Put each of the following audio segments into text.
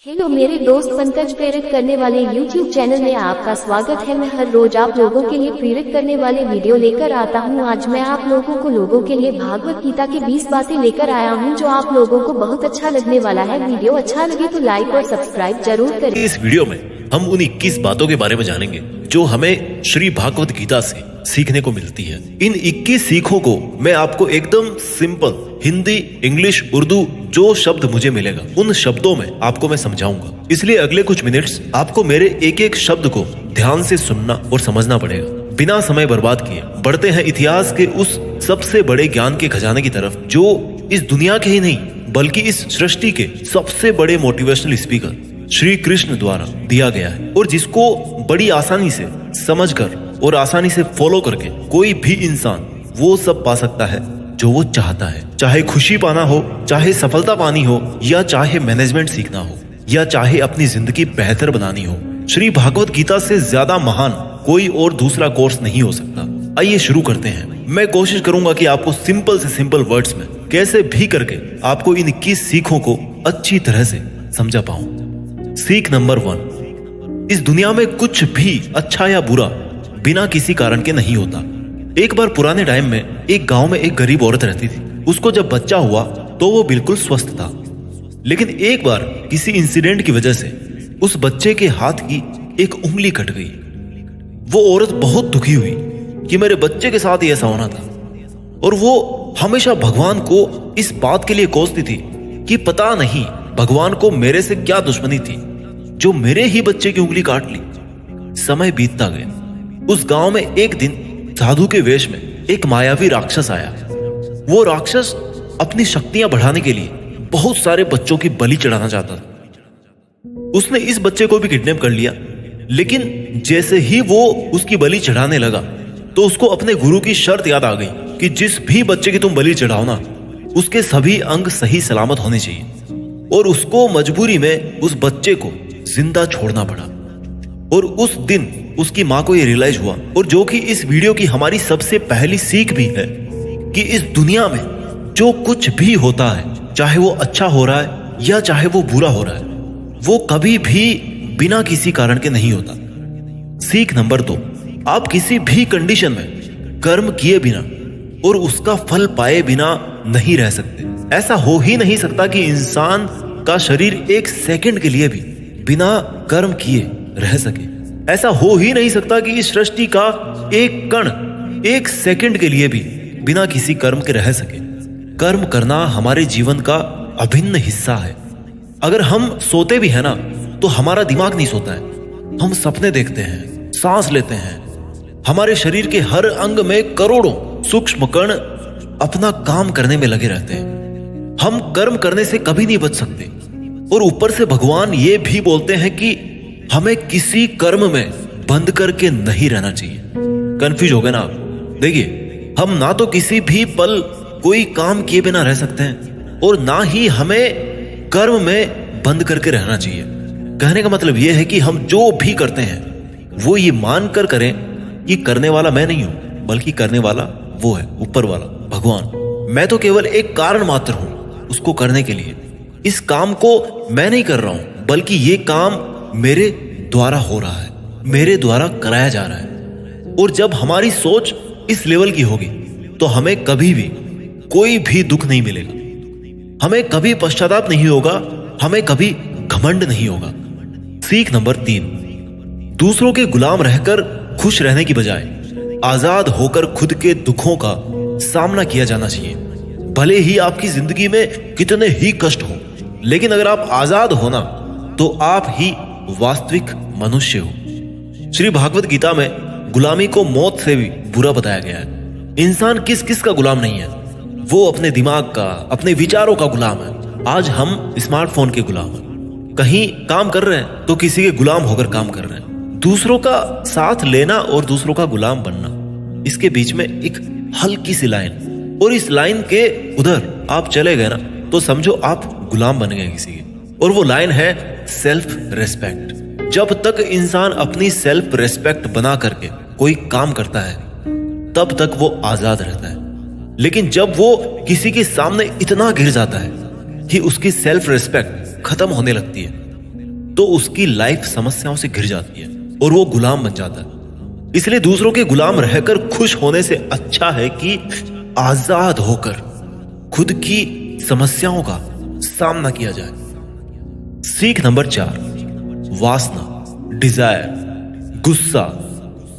Hello मेरे दोस्त पंकज प्रेरित करने वाले YouTube चैनल में आपका स्वागत है। मैं हर रोज आप लोगों के लिए प्रेरित करने वाले वीडियो लेकर आता हूं। आज मैं आप लोगों के लिए भागवत गीता की 20 बातें लेकर आया हूं जो आप लोगों को बहुत अच्छा लगने वाला है। वीडियो अच्छा लगे तो लाइक और सब्सक्राइब जरूर करें। इस वीडियो में हम उन 21 बातों के बारे में जानेंगे जो हमें श्री भागवत गीता से सीखने को मिलती है। इन 21 सीखों को मैं आपको एकदम सिंपल हिंदी, इंग्लिश, उर्दू जो शब्द मुझे मिलेगा उन शब्दों में आपको मैं समझाऊंगा। इसलिए अगले कुछ मिनट्स आपको मेरे एक एक शब्द को ध्यान से सुनना और समझना पड़ेगा। बिना समय बर्बाद किए बढ़ते हैं इतिहास के उस सबसे बड़े ज्ञान के खजाने की तरफ जो इस दुनिया के ही नहीं बल्कि इस सृष्टि के सबसे बड़े मोटिवेशनल स्पीकर श्री कृष्ण द्वारा दिया गया है और जिसको बड़ी आसानी से समझकर और आसानी से फॉलो करके कोई भी इंसान वो सब पा सकता है जो वो चाहता है। चाहे खुशी पाना हो, चाहे सफलता पानी हो, या चाहे मैनेजमेंट सीखना हो, या चाहे अपनी जिंदगी बेहतर बनानी हो, श्री भागवत गीता से ज्यादा महान कोई और दूसरा कोर्स नहीं हो सकता। आइए शुरू करते हैं। मैं कोशिश करूंगा कि आपको सिंपल से सिंपल वर्ड्स में कैसे भी करके आपको इन 21 सीखों को अच्छी तरह से समझा पाऊं। सीख नंबर 1, इस दुनिया में कुछ भी अच्छा या बुरा बिना किसी कारण के नहीं होता। एक बार पुराने टाइम में एक गांव में एक गरीब औरत रहती थी। उसको जब बच्चा हुआ तो वो बिल्कुल स्वस्थ था, लेकिन एक बार किसी इंसिडेंट की वजह से उस बच्चे के हाथ की एक उंगली कट गई। वो औरत बहुत दुखी हुई कि मेरे बच्चे के साथ ही ऐसा होना था, और वो हमेशा भगवान को इस बात के लिए कोसती थी कि पता नहीं भगवान को मेरे से क्या दुश्मनी थी जो मेरे ही बच्चे की उंगली काट ली। समय बीतता गया। उस गांव में एक दिन साधु के वेश में एक मायावी राक्षस आया। वो राक्षस अपनी शक्तियां बढ़ाने के लिए बहुत सारे बच्चों की बलि चढ़ाना चाहता था। उसने इस बच्चे को भी किडनैप कर लिया, लेकिन जैसे ही वो उसकी बलि चढ़ाने लगा तो उसको अपने गुरु की शर्त याद आ गई कि जिस भी बच्चे की तुम बलि चढ़ाओ ना, उसके सभी अंग सही सलामत होने चाहिए। और उसको मजबूरी में उस बच्चे को जिंदा छोड़ना पड़ा। और उस दिन उसकी मां को यह रियलाइज हुआ, और जो कि इस वीडियो की हमारी सबसे पहली सीख भी है, कि इस दुनिया में जो कुछ भी होता है, चाहे वो अच्छा हो रहा है या चाहे वो बुरा हो रहा है, वो कभी भी बिना किसी कारण के नहीं होता। सीख नंबर 2, आप किसी भी कंडीशन में कर्म किए बिना और उसका फल पाए बिना नहीं रह सकते। ऐसा हो ही नहीं सकता कि इंसान का शरीर एक सेकंड के लिए भी बिना कर्म किए रह सके। ऐसा हो ही नहीं सकता कि इस सृष्टि का एक कण एक सेकंड के लिए भी बिना किसी कर्म के रह सके। कर्म करना हमारे जीवन का अभिन्न हिस्सा है। अगर हम सोते भी है ना, तो हमारा दिमाग नहीं सोता है। हम सपने देखते हैं, सांस लेते हैं। हमारे शरीर के हर अंग में करोड़ों सूक्ष्म कण अपना काम करने में लगे रहते हैं। हम कर्म करने से कभी नहीं बच सकते। और ऊपर से भगवान ये भी बोलते हैं कि हमें किसी कर्म में बंद करके नहीं रहना चाहिए। कंफ्यूज हो गए ना आप? देखिए, हम ना तो किसी भी पल कोई काम किए बिना रह सकते हैं और ना ही हमें कर्म में बंद करके रहना चाहिए। कहने का मतलब यह है कि हम जो भी करते हैं वो ये मान कर करें कि करने वाला मैं नहीं हूं, बल्कि करने वाला वो है, ऊपर वाला भगवान। मैं तो केवल एक कारण मात्र हूं उसको करने के लिए। इस काम को मैं नहीं कर रहा हूं, बल्कि ये काम मेरे द्वारा हो रहा है, मेरे द्वारा कराया जा रहा है। और जब हमारी सोच इस लेवल की होगी तो हमें कभी भी कोई भी दुख नहीं मिलेगा, हमें कभी पश्चाताप नहीं होगा, हमें कभी घमंड नहीं होगा। सीख नंबर 3, दूसरों के गुलाम रहकर खुश रहने की बजाय आजाद होकर खुद के दुखों का सामना किया जाना चाहिए। भले ही आपकी जिंदगी में कितने ही कष्ट हो, लेकिन अगर आप आजाद हो ना, तो आप ही वास्तविक मनुष्य हो। श्री भागवत गीता में गुलामी को मौत से भी बुरा बताया गया है। इंसान किस किस का गुलाम नहीं है? वो अपने दिमाग का, अपने विचारों का गुलाम है। आज हम स्मार्टफोन के गुलाम हैं। कहीं काम कर रहे हैं तो किसी के गुलाम होकर काम कर रहे हैं। दूसरों का साथ लेना और दूसरों का गुलाम बनना, इसके बीच में एक हल्की सी लाइन, और इस लाइन के उधर आप चले गए ना, तो समझो आप गुलाम बन गए किसी के। और वो लाइन है सेल्फ रेस्पेक्ट। जब तक इंसान अपनी सेल्फ रेस्पेक्ट बना करके कोई काम करता है, तब तक वो आजाद रहता है। लेकिन जब वो किसी के सामने इतना गिर जाता है कि उसकी सेल्फ रेस्पेक्ट खत्म होने लगती है, तो उसकी लाइफ समस्याओं से घिर जाती है और वो गुलाम बन जाता है। इसलिए दूसरों के गुलाम रहकर खुश होने से अच्छा है कि आजाद होकर खुद की समस्याओं का सामना किया जाए। सीख नंबर 4, वासना, डिजायर, गुस्सा,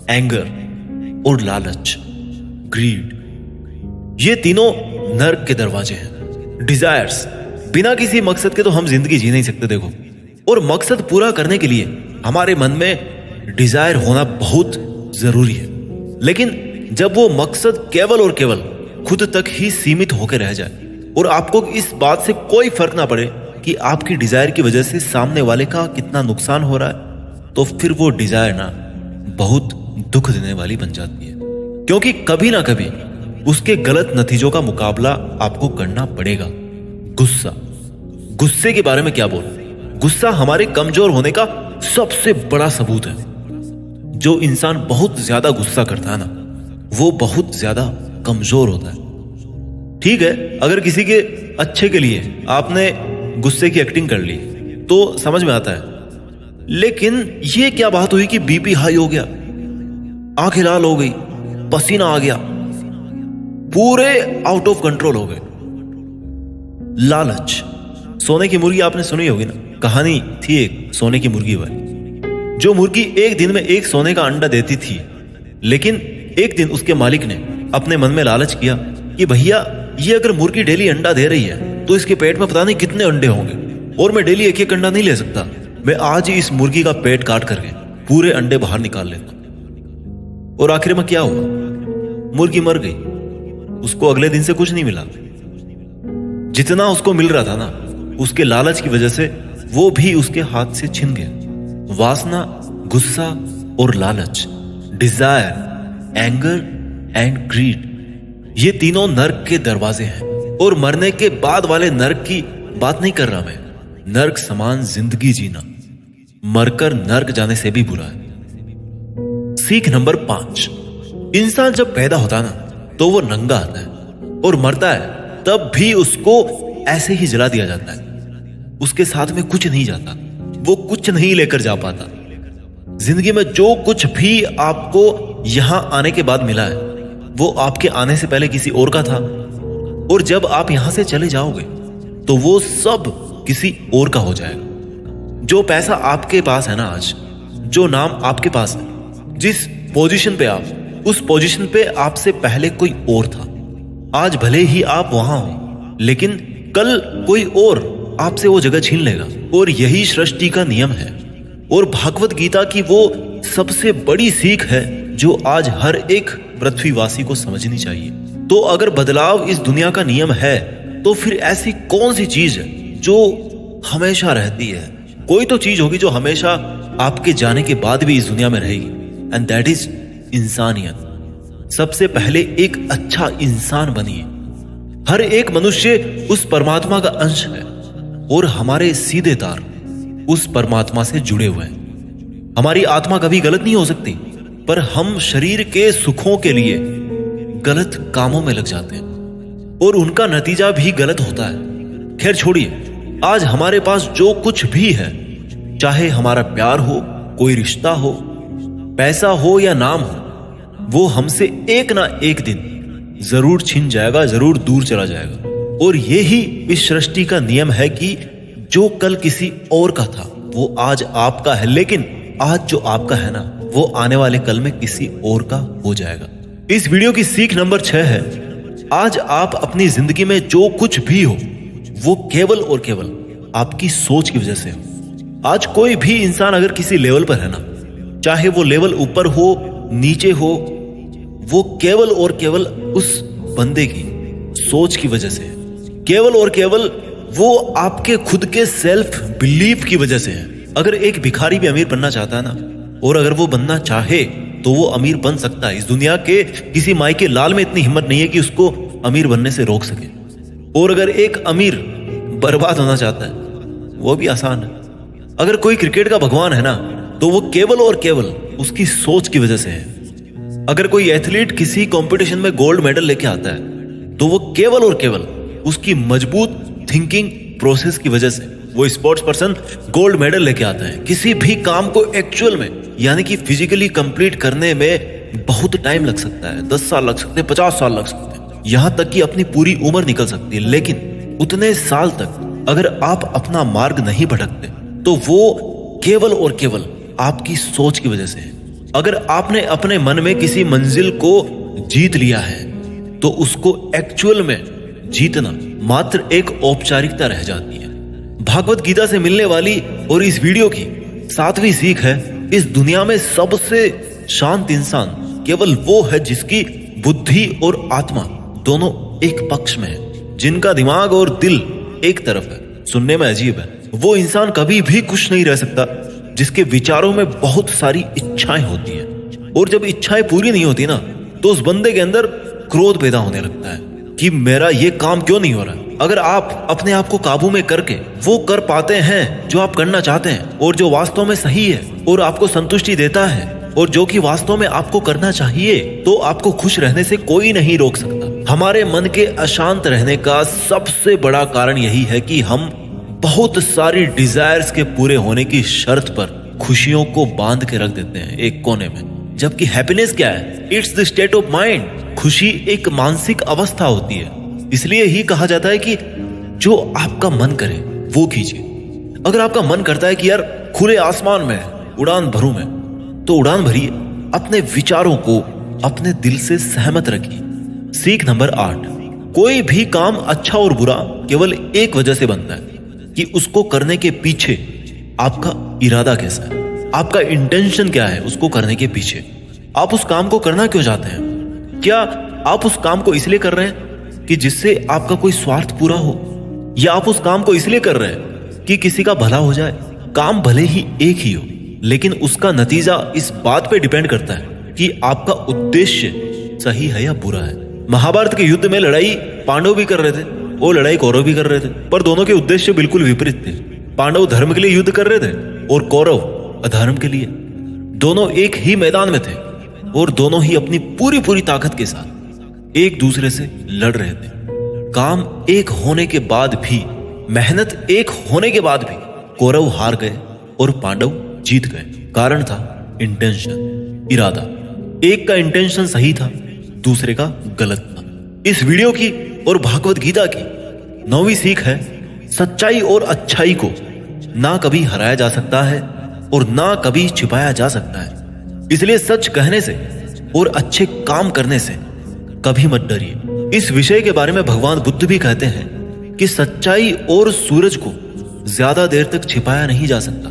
एंगर और लालच, ग्रीड, ये तीनों नर्क के दरवाजे हैं। डिजायर्स, बिना किसी मकसद के तो हम जिंदगी जी नहीं सकते देखो, और मकसद पूरा करने के लिए हमारे मन में डिजायर होना बहुत जरूरी है। लेकिन जब वो मकसद केवल और केवल खुद तक ही सीमित होकर रह जाए और आपको इस बात से कोई फर्क ना पड़े कि आपकी डिजायर की वजह से सामने वाले का कितना नुकसान हो रहा है, तो फिर वो डिजायर ना बहुत दुख देने वाली बन जाती है, क्योंकि कभी ना कभी उसके गलत नतीजों का मुकाबला आपको करना पड़ेगा। गुस्सा, गुस्से के बारे में क्या बोलूं? गुस्सा हमारे कमजोर होने का सबसे बड़ा सबूत है। जो इंसान बहुत ज्यादा गुस्सा करता है ना, वो बहुत ज्यादा कमजोर होता है। ठीक है, अगर किसी के अच्छे के लिए आपने गुस्से की एक्टिंग कर ली तो समझ में आता है, लेकिन ये क्या बात हुई कि बीपी हाई हो गया, आंखें लाल हो गई, पसीना आ गया, पूरे आउट ऑफ कंट्रोल हो गए। लालच, सोने की मुर्गी आपने सुनी होगी ना, कहानी थी एक सोने की मुर्गी वाली। जो मुर्गी एक दिन में एक सोने का अंडा देती थी, लेकिन एक दिन उसके मालिक ने अपने मन में लालच किया कि भैया ये अगर मुर्गी डेली अंडा दे रही है तो इसके पेट में पता नहीं कितने अंडे होंगे, और मैं डेली एक एक अंडा नहीं ले सकता, मैं आज ही इस मुर्गी का पेट काट करके पूरे अंडे बाहर निकाल लेता। और आखिर में क्या हुआ? मुर्गी मर गई। उसको अगले दिन से कुछ नहीं मिला। जितना उसको मिल रहा था ना, उसके लालच की वजह से वो भी उसके हाथ से छिन गया। वासना, गुस्सा और लालच, डिजायर, एंगर एंड ग्रीड, ये तीनों नर्क के दरवाजे हैं। और मरने के बाद वाले नर्क की बात नहीं कर रहा मैं। नर्क समान जिंदगी जीना मरकर नर्क जाने से भी बुरा है। सीख नंबर 5, इंसान जब पैदा होता है ना तो वो नंगा आता है, और मरता है तब भी उसको ऐसे ही जला दिया जाता है। उसके साथ में कुछ नहीं जाता, वो कुछ नहीं लेकर जा पाता। जिंदगी में जो कुछ भी आपको यहां आने के बाद मिला है वो आपके आने से पहले किसी और का था, और जब आप यहां से चले जाओगे तो वो सब किसी और का हो जाएगा। जो पैसा आपके पास है ना आज, जो नाम आपके पास है, जिस पोजीशन पे आप, उस पोजीशन पे आपसे पहले कोई और था। आज भले ही आप वहां हो, लेकिन कल कोई और आपसे वो जगह छीन लेगा। और यही सृष्टि का नियम है, और भागवत गीता की वो सबसे बड़ी सीख है जो आज हर एक पृथ्वीवासी को समझनी चाहिए। तो अगर बदलाव इस दुनिया का नियम है, तो फिर ऐसी कौन सी चीज है जो हमेशा रहती है? कोई तो चीज होगी जो हमेशा आपके जाने के बाद भी इस दुनिया में रहेगी, एंड दैट इज इंसानियत। सबसे पहले एक अच्छा इंसान बनिए। हर एक मनुष्य उस परमात्मा का अंश है, और हमारे सीधे तार उस परमात्मा से जुड़े हुए हैं। हमारी आत्मा कभी गलत नहीं हो सकती, पर हम शरीर के सुखों के लिए गलत कामों में लग जाते हैं, और उनका नतीजा भी गलत होता है। खैर छोड़िए, आज हमारे पास जो कुछ भी है, चाहे हमारा प्यार हो, कोई रिश्ता हो, पैसा हो या नाम हो, वो हमसे एक ना एक दिन जरूर छिन जाएगा, जरूर दूर चला जाएगा। और यही इस सृष्टि का नियम है कि जो कल किसी और का था वो आज आपका है, लेकिन आज जो आपका है ना, वो आने वाले कल में किसी और का हो जाएगा। इस वीडियो की सीख नंबर 6 है, आज आप अपनी जिंदगी में जो कुछ भी हो वो केवल और केवल आपकी सोच की वजह से हो। आज कोई भी इंसान अगर किसी लेवल पर है ना, चाहे वो लेवल ऊपर हो नीचे हो, वो केवल और केवल उस बंदे की सोच की वजह से है। केवल और केवल वो आपके खुद के सेल्फ बिलीफ की वजह से है। अगर एक भिखारी भी अमीर बनना चाहता है ना, और अगर वो बनना चाहे तो वो अमीर बन सकता है। इस दुनिया के किसी माई के लाल में इतनी हिम्मत नहीं है कि उसको अमीर बनने से रोक सके। और अगर एक अमीर बर्बाद होना चाहता है, वो भी आसान है। अगर कोई क्रिकेट का भगवान है ना, तो वो केवल और केवल उसकी सोच की वजह से है। अगर कोई एथलीट किसी कंपटीशन में गोल्ड मेडल लेके आता है, तो वो केवल और केवल उसकी मजबूत थिंकिंग प्रोसेस की वजह से वो स्पोर्ट्स पर्सन गोल्ड मेडल लेके आता है। किसी भी काम को एक्चुअल में यानी कि फिजिकली कंप्लीट करने में बहुत टाइम लग सकता है, 10 साल लग सकते हैं, 50 साल लग सकते हैं, यहाँ तक कि अपनी पूरी उम्र निकल सकती है। लेकिन उतने साल तक अगर आप अपना मार्ग नहीं भटकते तो वो केवल और केवल आपकी सोच की वजह से है। अगर आपने अपने मन में किसी मंजिल को जीत लिया है तो उसको एक्चुअल में जीतना मात्र एक औपचारिकता रह जाती है। भागवत गीता से मिलने वाली और इस वीडियो की 7वीं सीख है, इस दुनिया में सबसे शांत इंसान केवल वो है जिसकी बुद्धि और आत्मा दोनों एक पक्ष में है, जिनका दिमाग और दिल एक तरफ है। सुनने में अजीब है, वो इंसान कभी भी खुश नहीं रह सकता जिसके विचारों में बहुत सारी इच्छाएं होती हैं, और जब इच्छाएं पूरी नहीं होती ना तो उस बंदे के अंदर क्रोध पैदा होने लगता है कि मेरा ये काम क्यों नहीं हो रहा। अगर आप अपने आप को काबू में करके वो कर पाते हैं जो आप करना चाहते हैं और जो वास्तव में सही है और आपको संतुष्टि देता है और जो कि वास्तव में आपको करना चाहिए, तो आपको खुश रहने से कोई नहीं रोक सकता। हमारे मन के अशांत रहने का सबसे बड़ा कारण यही है कि हम बहुत सारी डिजायर्स के पूरे होने की शर्त पर खुशियों को बांध के रख देते हैं एक कोने में। जबकि हैप्पीनेस क्या है? It's the state of mind. खुशी एक मानसिक अवस्था होती है। इसलिए ही कहा जाता है कि जो आपका मन करे वो कीजिए। अगर आपका मन करता है कि यार खुले आसमान में उड़ान भरूं मैं, तो उड़ान भरिए। अपने विचारों को अपने दिल से सहमत रखिए। सीख नंबर 8, कोई भी काम अच्छा और बुरा केवल एक वजह से बनता है कि उसको करने के पीछे आपका इरादा कैसा है, आपका इंटेंशन क्या है। उसको करने के पीछे आप उस काम को करना क्यों चाहते हैं? क्या आप उस काम को इसलिए कर रहे हैं कि जिससे आपका कोई स्वार्थ पूरा हो, या आप उस काम को इसलिए कर रहे हैं कि किसी का भला हो जाए? काम भले ही एक ही हो, लेकिन उसका नतीजा इस बात पे डिपेंड करता है कि आपका उद्देश्य सही है या बुरा है। महाभारत के युद्ध में लड़ाई पांडव भी कर रहे थे और लड़ाई कौरव भी कर रहे थे, पर दोनों के उद्देश्य बिल्कुल विपरीत थे। पांडव धर्म के लिए युद्ध कर रहे थे और कौरव अधर्म के लिए। दोनों एक ही मैदान में थे और दोनों ही अपनी पूरी ताकत के साथ एक दूसरे से लड़ रहे थे। काम एक होने के बाद भी, मेहनत एक होने के बाद भी कौरव हार गए और पांडव जीत गए। कारण था इंटेंशन, इरादा। एक का इंटेंशन सही था, दूसरे का गलत था। इस वीडियो की और भागवत गीता की 9वीं सीख है, सच्चाई और अच्छाई को ना कभी हराया जा सकता है और ना कभी छिपाया जा सकता है। इसलिए सच कहने से और अच्छे काम करने से कभी मत डरिए। इस विषय के बारे में भगवान बुद्ध भी कहते हैं कि सच्चाई और सूरज को ज्यादा देर तक छिपाया नहीं जा सकता,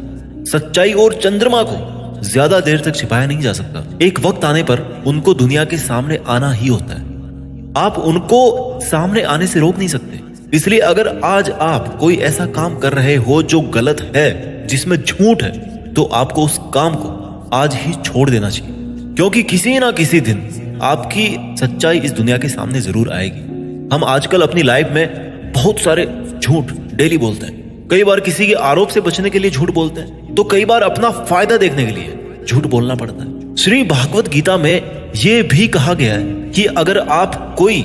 सच्चाई और चंद्रमा को ज्यादा देर तक छिपाया नहीं जा सकता। एक वक्त आने पर उनको दुनिया के सामने आना ही होता है। आप उनको सामने आने से रोक नहीं सकते। इसलिए अगर आज आप कोई ऐसा काम कर रहे हो जो गलत है, जिसमें झूठ है, तो आपको उस काम को आज ही छोड़ देना चाहिए, क्योंकि किसी ना किसी दिन आपकी सच्चाई इस दुनिया के सामने जरूर आएगी। हम आजकल अपनी लाइफ में बहुत सारे झूठ डेली बोलते हैं। कई बार किसी के आरोप से बचने के लिए झूठ बोलते हैं, तो कई बार अपना फायदा देखने के लिए झूठ बोलना पड़ता है। श्री भागवत गीता में यह भी कहा गया है कि अगर आप कोई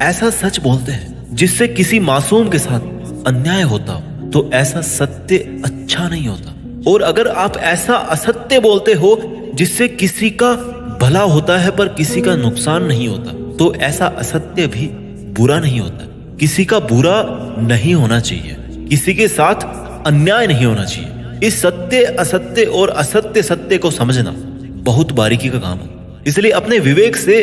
ऐसा सच बोलते हैं जिससे किसी मासूम के साथ अन्याय होता हो, तो ऐसा सत्य अच्छा नहीं होता। और अगर आप ऐसा असत्य बोलते हो जिससे किसी का भला होता है पर किसी का नुकसान नहीं होता, तो ऐसा असत्य भी बुरा नहीं होता। किसी का बुरा नहीं होना चाहिए, किसी के साथ अन्याय नहीं होना चाहिए। इस सत्य असत्य और असत्य सत्य को समझना बहुत बारीकी का काम है। इसलिए अपने विवेक से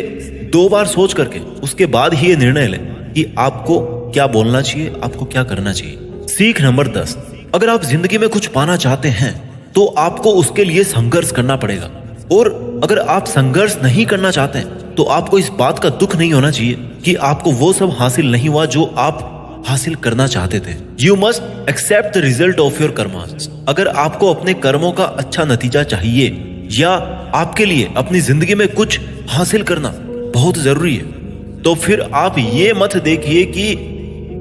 2 बार सोच करके उसके बाद ही ये निर्णय लें कि आपको क्या बोलना चाहिए, आपको क्या करना चाहिए। सीख नंबर 10, अगर आप जिंदगी में कुछ पाना चाहते हैं तो आपको उसके लिए संघर्ष करना पड़ेगा, और अगर आप संघर्ष नहीं करना चाहते हैं तो आपको इस बात का दुख नहीं होना चाहिए कि आपको वो सब हासिल नहीं हुआ जो आप हासिल करना चाहते थे। You must accept the result of your karmas. अगर आपको अपने कर्मों का अच्छा नतीजा चाहिए या आपके लिए अपनी जिंदगी में कुछ हासिल करना बहुत जरूरी है, तो फिर आप ये मत देखिए कि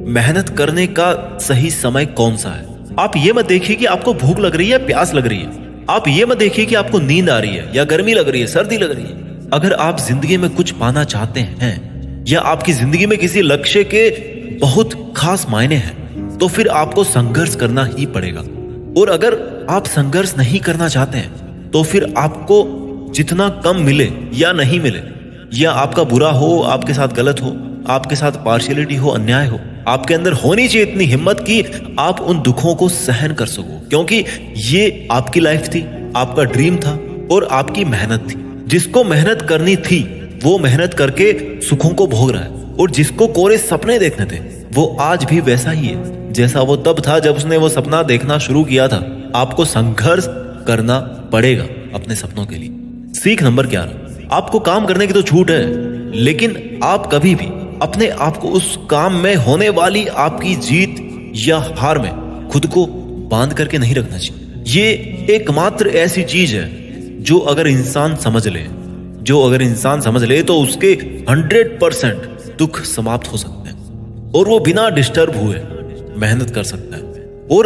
मेहनत करने का सही समय कौन सा है। आप ये मत देखिए कि आपको भूख लग रही है, प्यास लग रही है। आप ये मत देखिए कि आपको नींद आ रही है या गर्मी लग रही है, सर्दी लग रही है। अगर आप जिंदगी में कुछ पाना चाहते हैं या आपकी जिंदगी में किसी लक्ष्य के बहुत खास मायने हैं, तो फिर आपको संघर्ष करना ही पड़ेगा। और अगर आप संघर्ष नहीं करना चाहते हैं तो फिर आपको जितना कम मिले या नहीं मिले, या आपका बुरा हो, आपके साथ गलत हो, आपके साथ पार्शियलिटी हो, अन्याय हो, आपके अंदर होनी चाहिए इतनी हिम्मत कि आप उन दुखों को सहन कर सको, क्योंकि ये आपकी लाइफ थी, आपका ड्रीम था और आपकी मेहनत थी। जिसको मेहनत करनी थी वो मेहनत करके सुखों को भोग रहा है, और जिसको कोरे सपने देखने थे वो आज भी वैसा ही है जैसा वो तब था जब उसने वो सपना देखना शुरू किया था। आपको संघर्ष करना पड़ेगा अपने सपनों के लिए। सीख नंबर 11, आपको काम करने की तो छूट है, लेकिन आप कभी भी अपने आप को उस काम में होने वाली आपकी जीत या हार में खुद को बांध करके नहीं रखना चाहिए। ये एकमात्र ऐसी चीज है जो अगर इंसान समझ ले तो उसके 100% दुख समाप्त हो सकते हैं और वो बिना डिस्टर्ब हुए मेहनत कर सकता है। और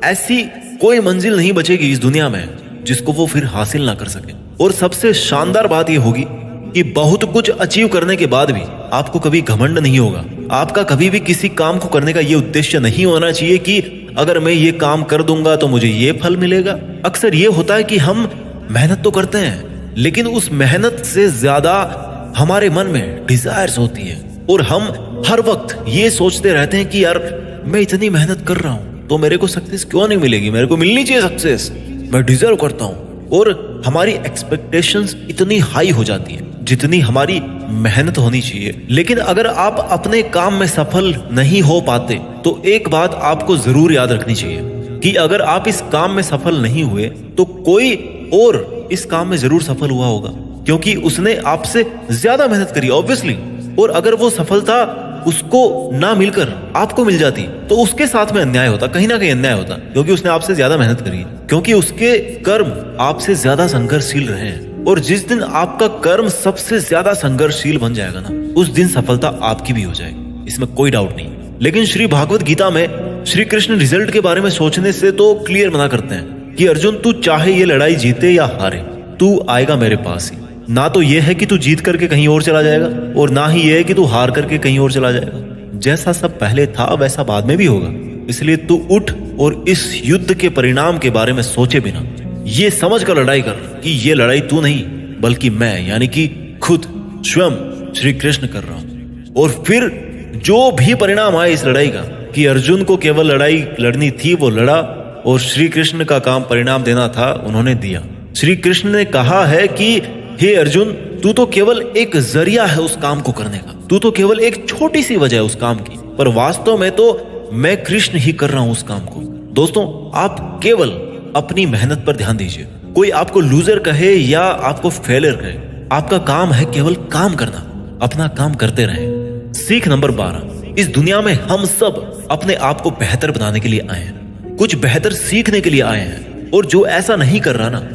ऐसी कोई मंजिल नहीं बचेगी इस दुनिया में जिसको वो फिर हासिल ना कर सके। और सबसे शानदार बात ये होगी कि बहुत कुछ अचीव करने के बाद भी आपको कभी घमंड नहीं होगा। आपका कभी भी किसी काम को करने का ये उद्देश्य नहीं होना चाहिए कि अगर मैं ये काम कर दूंगा तो मुझे ये फल मिलेगा। अक्सर ये होता है कि हम मेहनत तो करते हैं लेकिन उस मेहनत से ज्यादा हमारे मन में डिजायर्स होती है और हम हर वक्त ये सोचते रहते हैं कि यार मैं इतनी मेहनत कर रहा हूं तो मेरे को सक्सेस क्यों नहीं मिलेगी, मेरे को मिलनी चाहिए सक्सेस, मैं डिजर्व करता हूं। और हमारी एक्सपेक्टेशंस इतनी हाई हो जाती है जितनी हमारी मेहनत होनी चाहिए। लेकिन अगर आप अपने काम में सफल नहीं हो पाते तो एक बात आपको जरूर याद रखनी चाहिए कि अगर आप इस काम में सफल नहीं हुए तो कोई और इस काम में जरूर सफल हुआ होगा, क्योंकि उसने आपसे ज्यादा मेहनत करी ऑब्वियसली। और अगर वो सफलता उसको ना मिलकर आपको मिल जाती तो उसके साथ में अन्याय होता, कहीं ना कहीं अन्याय होता, क्योंकि उसने आपसे ज्यादा मेहनत करी, क्योंकि उसके कर्म आपसे ज्यादा संघर्षशील रहे हैं। और जिस दिन आपका कर्म सबसे ज्यादा संघर्षशील बन जाएगा ना, उस दिन सफलता आपकी भी हो जाएगी, इसमें कोई डाउट नहीं। लेकिन श्री भागवत गीता में श्री कृष्ण रिजल्ट के बारे में सोचने से तो क्लियर मना करते हैं कि अर्जुन तू चाहे ये लड़ाई जीते या हारे, तू आएगा मेरे पास ही। ना तो ये है कि तू जीत करके कहीं और चला जाएगा और ना ही ये है कि तू हार करके कहीं और चला जाएगा। जैसा सब पहले था वैसा बाद में भी होगा। इसलिए तू उठ और इस युद्ध के परिणाम के बारे में सोचे बिना ये समझ कर लड़ाई कर कि ये लड़ाई तू नहीं बल्कि मैं यानी कि खुद स्वयं श्री कृष्ण कर रहा हूं। और फिर जो भी परिणाम आए इस लड़ाई का कि अर्जुन को केवल लड़ाई लड़नी थी वो लड़ा और श्री कृष्ण का काम परिणाम देना था, उन्होंने दिया। श्री कृष्ण ने कहा है कि हे अर्जुन तू तो केवल एक जरिया है उस काम को करने का, तू तो केवल एक छोटी सी वजह है उस काम की, पर वास्तव में तो मैं कृष्ण ही कर रहा हूं उस काम को। दोस्तों आप केवल अपनी मेहनत पर ध्यान दीजिए। कोई आपको लूजर कहे या आपको फेलियर कहे, आपका काम है केवल काम करना, अपना काम करते रहें। सीख नंबर 12, इस दुनिया में हम सब अपने आप को बेहतर बनाने के लिए आए हैं, कुछ बेहतर सीखने के लिए आए हैं। और जो ऐसा नहीं कर रहा ना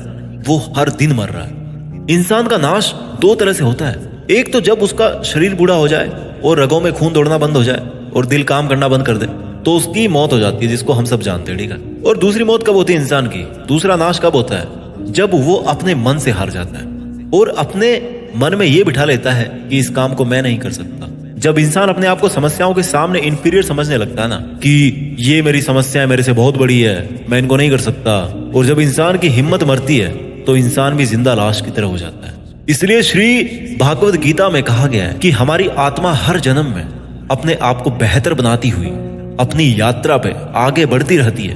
वो हर दिन मर रहा है। इंसान का नाश दो तरह से होता है, एक तो जब उसका शरीर बूढ़ा हो जाए और रगों में खून दौड़ना बंद हो जाए और दिल काम करना बंद कर दे तो उसकी मौत हो जाती है, जिसको हम सब जानते हैं, ठीक है। और दूसरी मौत कब होती है इंसान की, दूसरा नाश कब होता है, जब वो अपने मन से हार जाता है और अपने मन में ये बिठा लेता है कि इस काम को मैं नहीं कर सकता। जब इंसान अपने आप को समस्याओं के सामने इंफीरियर समझने लगता है ना कि ये मेरी समस्या है, मेरे से बहुत बड़ी है, मैं इनको नहीं कर सकता, और जब इंसान की हिम्मत मरती है तो इंसान भी जिंदा लाश की तरह हो जाता है। इसलिए श्री भागवत गीता में कहा गया है कि हमारी आत्मा हर जन्म में अपने आप को बेहतर बनाती हुई अपनी यात्रा पे आगे बढ़ती रहती है,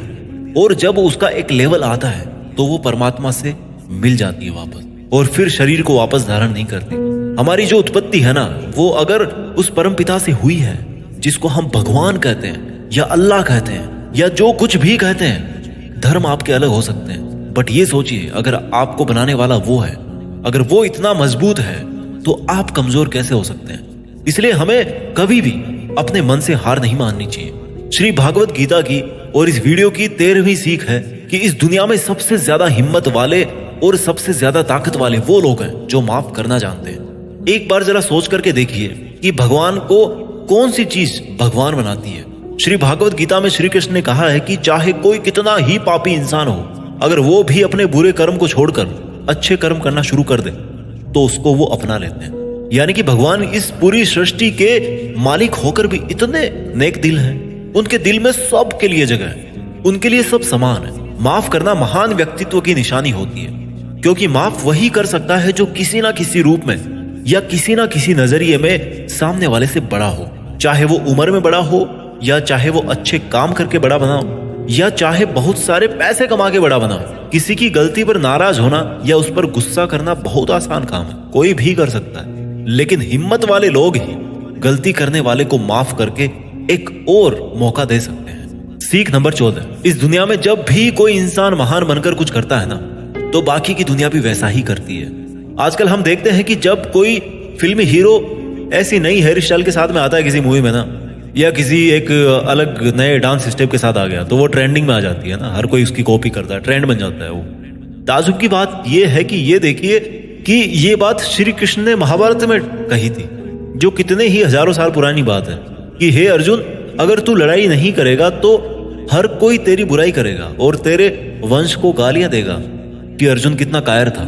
और जब उसका एक लेवल आता है तो वो परमात्मा से मिल जाती है वापस, और फिर शरीर को वापस धारण नहीं करती। हमारी जो उत्पत्ति है ना वो अगर उस परम पिता से हुई है जिसको हम भगवान कहते हैं या अल्लाह कहते हैं या जो कुछ भी कहते हैं, धर्म आपके अलग हो सकते हैं, बट ये सोचिए अगर आपको बनाने वाला वो है, अगर वो इतना मजबूत है तो आप कमजोर कैसे हो सकते हैं। इसलिए हमें कभी भी अपने मन से हार नहीं माननी चाहिए। श्री भागवत गीता की और इस वीडियो की 13वीं सीख है कि इस दुनिया में सबसे ज्यादा हिम्मत वाले और सबसे ज्यादा ताकत वाले वो लोग हैं जो माफ करना जानते हैं। एक बार जरा सोच करके देखिए कि भगवान को कौन सी चीज भगवान बनाती है। श्री भागवत गीता में श्री कृष्ण ने कहा है कि चाहे कोई कितना ही पापी इंसान हो, अगर वो भी अपने बुरे कर्म को छोड़कर अच्छे कर्म करना शुरू कर दे तो उसको वो अपना लेते हैं। यानी कि भगवान इस पूरी सृष्टि के मालिक होकर भी इतने नेक दिल हैं उनके दिल में सबके लिए जगह है, उनके लिए सब समान है। माफ करना महान व्यक्तित्व की निशानी होती है, क्योंकि माफ वही कर सकता है जो किसी ना किसी रूप में या किसी ना किसी नजरिए में सामने वाले से बड़ा हो, चाहे वो उम्र में बड़ा हो, या चाहे वो अच्छे काम करके बड़ा बना हो, या चाहे बहुत सारे पैसे कमा के बड़ा बना हो। किसी की गलती पर नाराज होना या उस पर गुस्सा करना बहुत आसान काम है, कोई भी कर सकता है, लेकिन हिम्मत वाले लोग ही गलती करने वाले को माफ करके एक और मौका दे सकते हैं। सीख नंबर 14, इस दुनिया में जब भी कोई इंसान महान बनकर कुछ करता है ना, तो बाकी की दुनिया भी वैसा ही करती है। आजकल हम देखते हैं कि जब कोई फिल्मी हीरो ऐसी नई हेयर स्टाइल के साथ में आता है किसी मूवी में ना, या किसी एक अलग नए डांस स्टेप के साथ आ गया, तो वो ट्रेंडिंग में आ जाती है ना, हर कोई उसकी कॉपी करता है, ट्रेंड बन जाता है वो। ताजुब की बात ये है कि ये देखिए कि ये बात श्री कृष्ण ने महाभारत में कही थी, जो कितने ही हजारों साल पुरानी बात है, कि हे अर्जुन, अगर तू लड़ाई नहीं करेगा तो हर कोई तेरी बुराई करेगा और तेरे वंश को गालियां देगा कि अर्जुन कितना कायर था।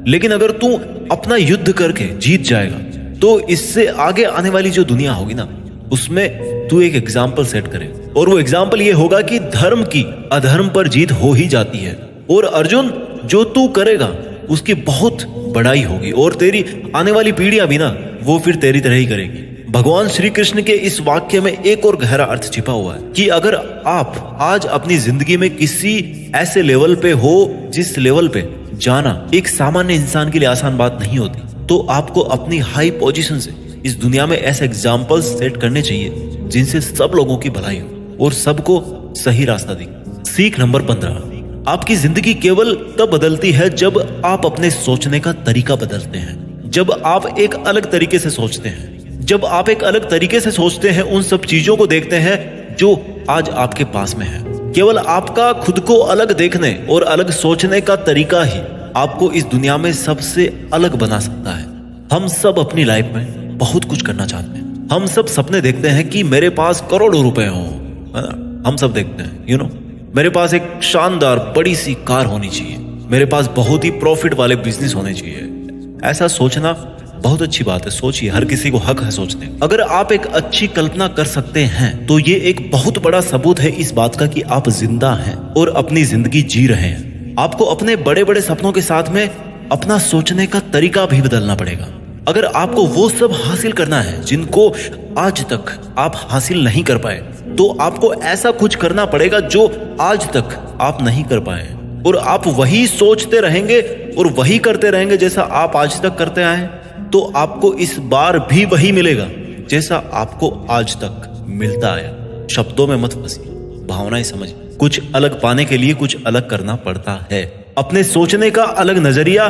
लेकिन अगर तू अपना युद्ध करके जीत जाएगा तो इससे आगे आने वाली जो दुनिया होगी ना, उसमें तू एक एग्जाम्पल सेट करे, और वो एग्जाम्पल ये होगा कि धर्म की अधर्म पर जीत हो ही जाती है। और अर्जुन, जो तू करेगा उसकी बहुत बड़ाई होगी, और तेरी आने वाली पीढ़ियां भी ना वो फिर तेरी तरह ही करेगी। भगवान श्री कृष्ण के इस वाक्य में एक और गहरा अर्थ छिपा हुआ है कि अगर आप आज अपनी जिंदगी में किसी ऐसे लेवल पे हो जिस लेवल पे जाना एक सामान्य इंसान के लिए आसान बात नहीं होती, तो आपको अपनी हाई पोजीशन से इस दुनिया में ऐसे एग्जाम्पल्स सेट करने चाहिए जिनसे सब लोगों की भलाई हो और सबको सही रास्ता दिखे। सीख नंबर 15, आपकी जिंदगी केवल तब बदलती है जब आप अपने सोचने का तरीका बदलते हैं। जब आप एक अलग तरीके से सोचते हैं, जब आप एक अलग तरीके से सोचते हैं, उन सब चीजों को देखते हैं जो आज आपके पास में है। केवल आपका खुद को अलग देखने और अलग सोचने का तरीका ही आपको इस दुनिया में सबसे अलग बना सकता है। हम सब अपनी लाइफ में बहुत कुछ करना चाहते हैं। हम सब सपने देखते हैं कि मेरे पास करोड़ों रुपए हों, है ना? हम सब देखते हैं मेरे पास एक शानदार बड़ी सी कार होनी चाहिए, मेरे पास बहुत ही प्रॉफिट वाले बिजनेस होने चाहिए। ऐसा सोचना बहुत अच्छी बात है, सोचिए, हर किसी को हक है सोचने। अगर आप एक अच्छी कल्पना कर सकते हैं तो ये एक बहुत बड़ा सबूत है इस बात का कि आप जिंदा हैं और अपनी जिंदगी जी रहे हैं। आपको अपने बड़े बड़े सपनों के साथ में अपना सोचने का तरीका भी बदलना पड़ेगा। अगर आपको वो सब हासिल करना है जिनको आज तक आप हासिल नहीं कर पाए, तो आपको ऐसा कुछ करना पड़ेगा जो आज तक आप नहीं कर पाए, और आप वही सोचते रहेंगे और वही करते रहेंगे जैसा आप आज तक करते आए, तो आपको इस बार भी वही मिलेगा जैसा आपको आज तक मिलता आया। शब्दों में मत फंसिए, भावनाएं समझिए। कुछ अलग पाने के लिए कुछ अलग करना पड़ता है। अपने सोचने का अलग नजरिया,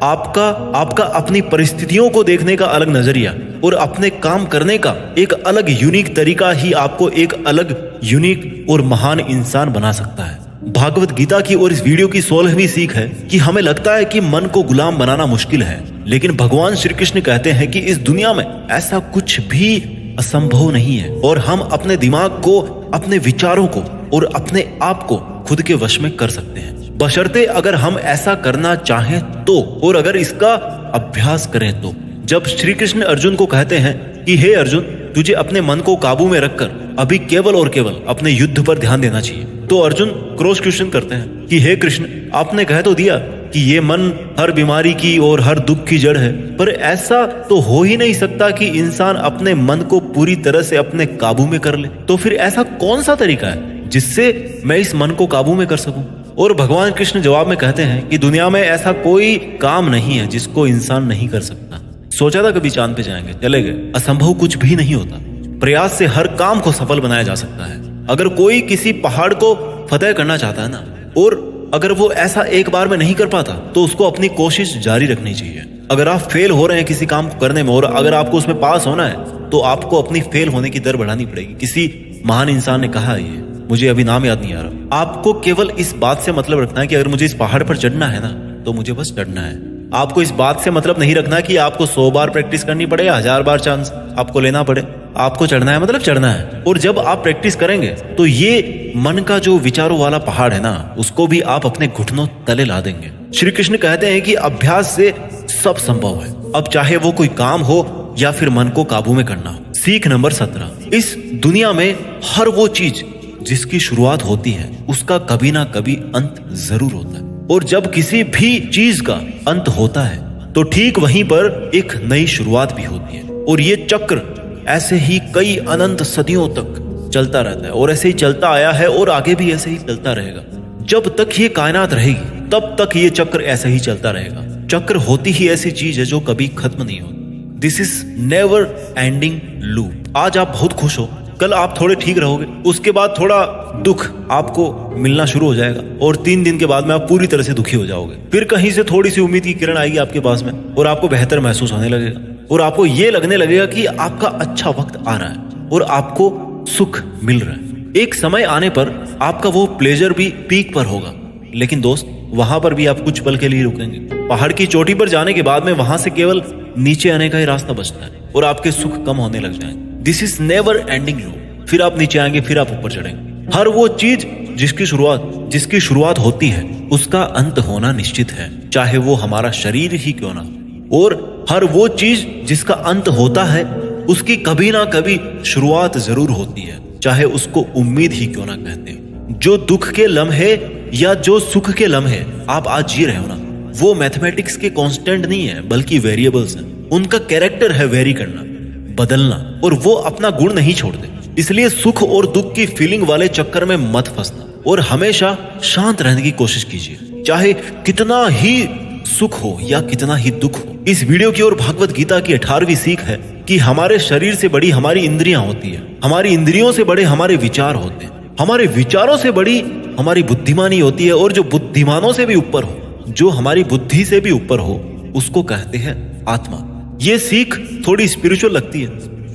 आपका अपनी परिस्थितियों को देखने का अलग नजरिया और अपने काम करने का एक अलग यूनिक तरीका ही आपको एक अलग यूनिक और महान इंसान बना सकता है। भागवत गीता की और इस वीडियो की 16वीं सीख है कि हमें लगता है कि मन को गुलाम बनाना मुश्किल है, लेकिन भगवान श्री कृष्ण कहते हैं कि इस दुनिया में ऐसा कुछ भी असंभव नहीं है, और हम अपने दिमाग को, अपने विचारों को और अपने आप को खुद के वश में कर सकते हैं, बशर्ते अगर हम ऐसा करना चाहें तो, और अगर इसका अभ्यास करें तो। जब श्री कृष्ण अर्जुन को कहते हैं कि हे अर्जुन, तुझे अपने मन को काबू में रखकर अभी केवल और केवल अपने युद्ध पर ध्यान देना चाहिए, तो अर्जुन क्रॉस क्वेश्चन करते हैं कि हे कृष्ण, आपने कह तो दिया कि ये मन हर बीमारी की और हर दुख की जड़ है, पर ऐसा तो हो ही नहीं सकता कि इंसान अपने मन को पूरी तरह से अपने काबू में कर ले। तो फिर ऐसा कौन सा तरीका है जिससे मैं इस मन को काबू में कर सकूं? और भगवान कृष्ण जवाब में कहते हैं कि दुनिया में ऐसा कोई काम नहीं है जिसको इंसान नहीं कर सकता। सोचा था कभी चांद पे जाएंगे, चले गए। असंभव कुछ भी नहीं होता, प्रयास से हर काम को सफल बनाया जा सकता है। अगर कोई किसी पहाड़ को फतेह करना चाहता है ना, और अगर वो ऐसा एक बार में नहीं कर पाता, तो उसको अपनी कोशिश जारी रखनी चाहिए। अगर आप फेल हो रहे हैं किसी काम को करने में और अगर आपको उसमें पास होना है, तो आपको अपनी फेल होने की दर बढ़ानी पड़ेगी। किसी महान इंसान ने कहा, ये मुझे अभी नाम याद नहीं आ रहा, आपको केवल इस बात से मतलब रखना है कि अगर मुझे इस पहाड़ पर चढ़ना है ना, तो मुझे बस चढ़ना है। आपको इस बात से मतलब नहीं रखना कि आपको 100 बार प्रैक्टिस करनी पड़े या 1000 बार चांस आपको लेना पड़े। आपको चढ़ना है मतलब चढ़ना है। और जब आप प्रैक्टिस करेंगे तो ये मन का जो विचारों वाला पहाड़ है ना, उसको भी आप अपने घुटनों तले ला देंगे। श्री कृष्ण कहते हैं कि अभ्यास से सब संभव है, अब चाहे वो कोई काम हो या फिर मन को काबू में करना हो। सीख नंबर 17, इस दुनिया में हर वो चीज जिसकी शुरुआत होती है उसका कभी ना कभी अंत जरूर होता है, और जब किसी भी चीज का अंत होता है तो ठीक वहीं पर एक नई शुरुआत भी होती है। और ये चक्र ऐसे ही कई अनंत सदियों तक चलता रहता है, और ऐसे ही चलता आया है और आगे भी ऐसे ही चलता रहेगा। जब तक ये कायनात रहेगी तब तक ये चक्र ऐसे ही चलता रहेगा। चक्र होती ही ऐसी चीज है जो कभी खत्म नहीं होती। This is never ending loop. आज आप बहुत खुश हो, कल आप थोड़े ठीक रहोगे, उसके बाद थोड़ा दुख आपको मिलना शुरू हो जाएगा, और 3 दिन के बाद में आप पूरी तरह से दुखी हो जाओगे। फिर कहीं से थोड़ी सी उम्मीद की किरण आएगी आपके पास में, और आपको बेहतर महसूस होने लगेगा, और आपको ये लगने लगेगा कि आपका अच्छा वक्त आ रहा है और आपको सुख मिल रहा है। एक समय आने पर आपका वो प्लेजर भी पीक पर होगा, लेकिन दोस्त वहां पर भी आप कुछ पल के लिए रुकेंगे। पहाड़ की चोटी पर जाने के बाद में वहां से केवल नीचे आने का ही रास्ता बचता है, और आपके सुख कम होने लग जाएंगे। This is never ending loop. फिर आप नीचे आएंगे, फिर आप ऊपर चढ़ेंगे। हर वो चीज जिसकी शुरुआत होती है उसका अंत होना निश्चित है, चाहे वो हमारा शरीर ही क्यों ना। और हर वो चीज जिसका अंत होता है उसकी कभी ना कभी शुरुआत जरूर होती है, चाहे उसको उम्मीद ही क्यों ना कहते हैं। जो दुख के लम्हे या जो सुख के लम्हे आप आज जी रहे हो ना, वो मैथमेटिक्स के कांस्टेंट नहीं है, बल्कि वेरिएबल्स हैं। उनका कैरेक्टर है वेरी करना, बदलना, और वो अपना गुण नहीं छोड़ते। इसलिए सुख और दुख की फीलिंग वाले चक्कर में मत फंसना, और हमेशा शांत रहने की कोशिश कीजिए, चाहे कितना ही सुख हो या कितना ही दुख हो। इस वीडियो की और भागवत गीता की 18वीं सीख है कि हमारे शरीर से बड़ी हमारी इंद्रियां होती है, हमारी इंद्रियों से बड़े हमारे विचार होते हैं, हमारे विचारों से बड़ी हमारी बुद्धिमानी होती है, और जो बुद्धिमानों से भी ऊपर हो, जो हमारी बुद्धि से भी ऊपर हो, उसको कहते हैं आत्मा। ये सीख थोड़ी स्पिरिचुअल लगती है,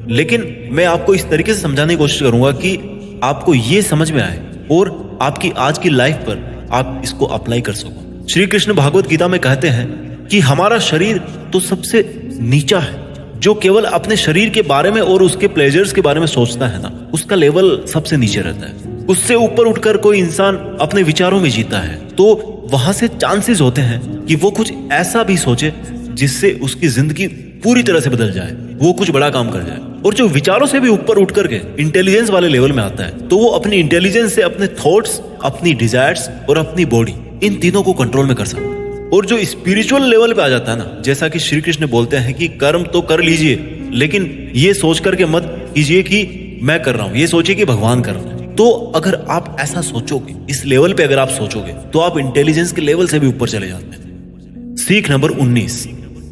लेकिन मैं आपको इस तरीके से समझाने की कोशिश करूंगा कि आपको ये समझ में आए और आपकी आज की लाइफ पर आप इसको अप्लाई कर सको। श्री कृष्ण भागवत गीता में कहते हैं कि हमारा शरीर तो सबसे नीचा है। जो केवल अपने शरीर के बारे में और उसके प्लेजर्स के बारे में सोचता है ना, उसका लेवल सबसे नीचे रहता है। उससे ऊपर उठकर कोई इंसान अपने विचारों में जीता है तो वहां से चांसेस होते हैं कि वो कुछ ऐसा भी सोचे जिससे उसकी जिंदगी पूरी तरह से बदल जाए, वो कुछ बड़ा काम कर जाए। और जो विचारों से भी ऊपर उठ करके इंटेलिजेंस वाले लेवल में आता है, तो वो अपनी इंटेलिजेंस से अपने थॉट्स, अपनी डिजायर्स और अपनी बॉडी, इन तीनों को कंट्रोल में कर सकता है। और जो स्पिरिचुअल लेवल पे आ जाता है ना, जैसा कि श्री कृष्ण बोलते हैं कि कर्म तो कर लीजिए, लेकिन ये सोच करके मत कीजिए कि मैं कर रहा हूं, ये सोचिए कि भगवान कर रहे हैं। तो अगर आप ऐसा सोचोगे, इस लेवल पे अगर आप सोचोगे, तो आप इंटेलिजेंस के लेवल से भी ऊपर चले जाते हैं। सीख नंबर 19,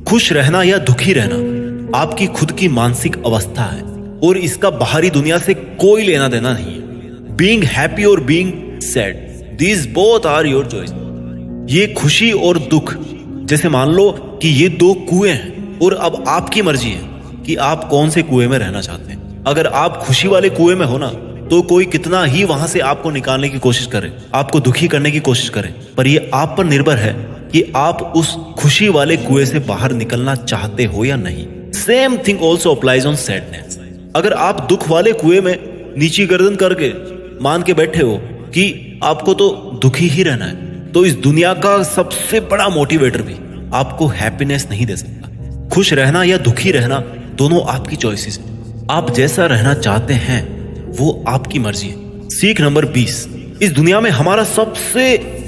खुश रहना या दुखी रहना आपकी खुद की मानसिक अवस्था है, और इसका बाहरी दुनिया से कोई लेना देना नहीं है। बीइंग हैप्पी और being sad, these both are your choice. ये खुशी और दुख, जैसे मान लो कि ये 2 कुएं हैं, और अब आपकी मर्जी है कि आप कौन से कुएं में रहना चाहते हैं। अगर आप खुशी वाले कुएं में हो ना, तो कोई कितना ही वहां से आपको निकालने की कोशिश करे, आपको दुखी करने की कोशिश करे, पर ये आप पर निर्भर है कि आप उस खुशी वाले कुएं से बाहर निकलना चाहते हो या नहीं। Same thing also applies on sadness. अगर आप दुख वाले कुएं में नीची गर्दन करके मान के बैठे हो कि आपको तो दुखी ही रहना है, तो इस दुनिया का सबसे बड़ा मोटिवेटर भी आपको हैप्पीनेस नहीं दे सकता। खुश रहना या दुखी रहना दोनों आपकी चॉइसेस है। आप जैसा रहना चाहते हैं वो आपकी मर्जी है। सीख नंबर 20, इस दुनिया में हमारा सबसे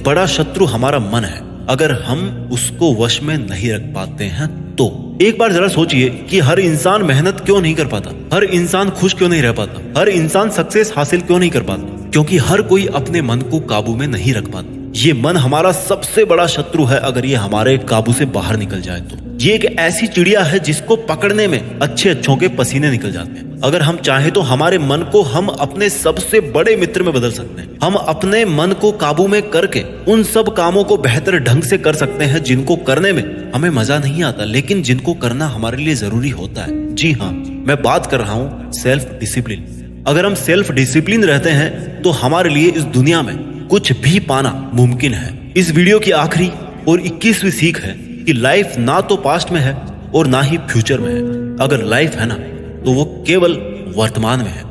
बड़ा शत्रु हमारा मन है। अगर हम उसको वश में नहीं रख पाते हैं तो एक बार जरा सोचिए कि हर इंसान मेहनत क्यों नहीं कर पाता, हर इंसान खुश क्यों नहीं रह पाता, हर इंसान सक्सेस हासिल क्यों नहीं कर पाता, क्योंकि हर कोई अपने मन को काबू में नहीं रख पाता। ये मन हमारा सबसे बड़ा शत्रु है। अगर ये हमारे काबू से बाहर निकल जाए तो ये एक ऐसी चिड़िया है जिसको पकड़ने में अच्छों के पसीने निकल जाते हैं। अगर हम चाहे तो हमारे मन को हम अपने सबसे बड़े मित्र में बदल सकते हैं। हम अपने मन को काबू में करके उन सब कामों को बेहतर ढंग से कर सकते हैं जिनको करने में हमें मजा नहीं आता, लेकिन जिनको करना हमारे लिए जरूरी होता है। जी हाँ, मैं बात कर रहा हूँ सेल्फ डिसिप्लिन। अगर हम सेल्फ डिसिप्लिन रहते हैं तो हमारे लिए इस दुनिया में कुछ भी पाना मुमकिन है। इस वीडियो की आखिरी और 21वीं सीख है कि लाइफ ना तो पास्ट में है और ना ही फ्यूचर में है। अगर लाइफ है ना, तो वो केवल वर्तमान में है।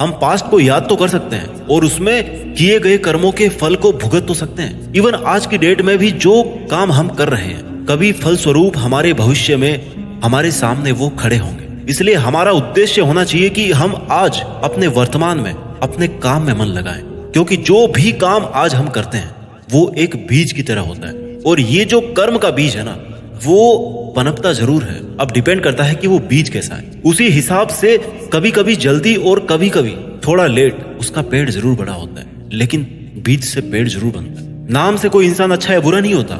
हम पास्ट को याद तो कर सकते हैं और उसमें किए गए कर्मों के फल को भुगत तो सकते हैं। इवन आज की डेट में भी जो काम हम कर रहे हैं, कभी फल स्वरूप हमारे भविष्य में हमारे सामने वो खड़े होंगे। इसलिए हमारा उद्देश्य होना चाहिए कि हम आज अपने वर्तमान में अपने काम में मन लगाएं, क्योंकि जो भी काम आज हम करते हैं वो एक बीज की तरह होता है। और ये जो कर्म का बीज है ना, वो पनपता जरूर है, अब डिपेंड करता है कि वो बीज कैसा है। उसी हिसाब से कभी कभी जल्दी और कभी कभी थोड़ा लेट उसका पेड़ जरूर बड़ा होता है, लेकिन बीज से पेड़ जरूर बनता है। नाम से कोई इंसान अच्छा या बुरा नहीं होता,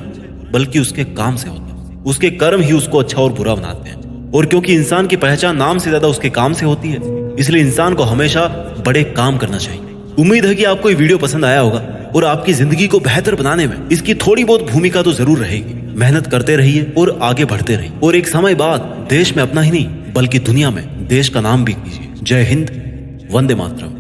बल्कि उसके काम से होता है। उसके कर्म ही उसको अच्छा और बुरा बनाते हैं। और क्योंकि इंसान की पहचान नाम से ज्यादा उसके काम से होती है, इसलिए इंसान को हमेशा बड़े काम करना चाहिए। उम्मीद है कि आपको ये वीडियो पसंद आया होगा और आपकी जिंदगी को बेहतर बनाने में इसकी थोड़ी बहुत भूमिका तो जरूर रहेगी। मेहनत करते रहिए और आगे बढ़ते रहिए, और एक समय बाद देश में अपना ही नहीं बल्कि दुनिया में देश का नाम भी कीजिए। जय हिंद, वंदे मातरम।